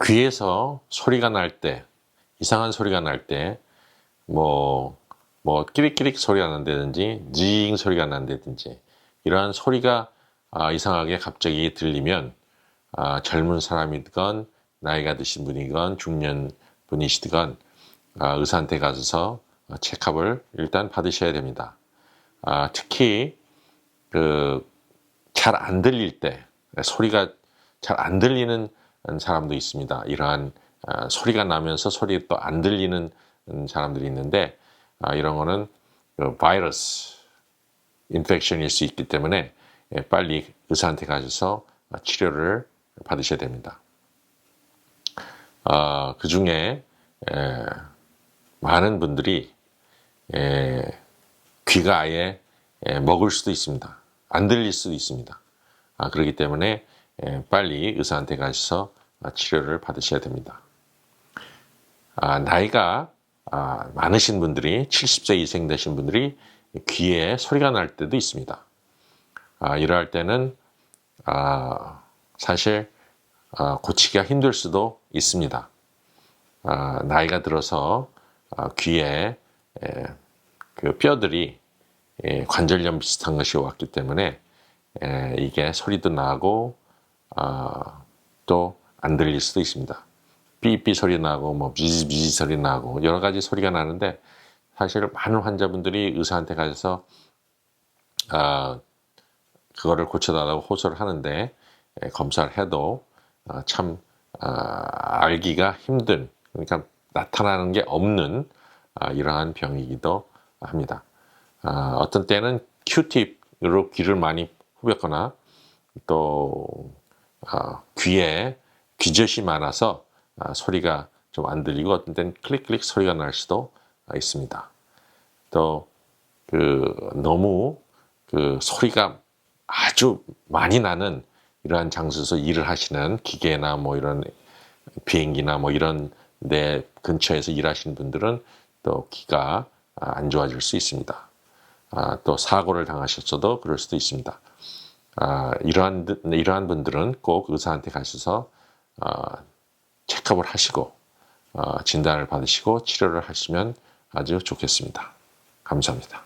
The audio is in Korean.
귀에서 소리가 날 때, 이상한 소리가 날 때, 끼릭끼릭 소리가 난다든지, 징 소리가 난다든지, 이러한 소리가 이상하게 갑자기 들리면, 젊은 사람이든, 나이가 드신 분이건, 중년 분이시든, 의사한테 가셔서 체크업을 일단 받으셔야 됩니다. 특히, 잘 안 들릴 때, 소리가 잘 안 들리는 사람도 있습니다. 이러한 소리가 나면서 소리가 또 안 들리는 사람들이 있는데, 이런 거는 바이러스 인펙션일 수 있기 때문에 빨리 의사한테 가셔서 치료를 받으셔야 됩니다. 그 중에 많은 분들이 귀가 아예 먹을 수도 있습니다. 안 들릴 수도 있습니다. 그렇기 때문에 빨리 의사한테 가셔서 치료를 받으셔야 됩니다. 나이가 많으신 분들이 70세 이상 되신 분들이 귀에 소리가 날 때도 있습니다. 이러할 때는 사실 고치기가 힘들 수도 있습니다. 나이가 들어서 귀에 그 뼈들이 관절염 비슷한 것이 왔기 때문에 이게 소리도 나고 또 안 들릴 수도 있습니다. 삐삐 소리 나고 비지비지 소리 나고 여러 가지 소리가 나는데 사실 많은 환자분들이 의사한테 가셔서 그거를 고쳐달라고 호소를 하는데 검사를 해도 참 알기가 힘든, 그러니까 나타나는 게 없는 이러한 병이기도 합니다. 어떤 때는 큐팁으로 귀를 많이 후볐거나 또 귀에 귀젖이 많아서 소리가 좀 안 들리고 어떤 때는 클릭클릭 소리가 날 수도 있습니다. 또 너무 소리가 아주 많이 나는 이러한 장소에서 일을 하시는 기계나 이런 비행기나 이런 데 근처에서 일하시는 분들은 또 귀가 안 좋아질 수 있습니다. 또 사고를 당하셨어도 그럴 수도 있습니다. 이러한 분들은 꼭 의사한테 가셔서 체크업을 하시고 진단을 받으시고 치료를 하시면 아주 좋겠습니다. 감사합니다.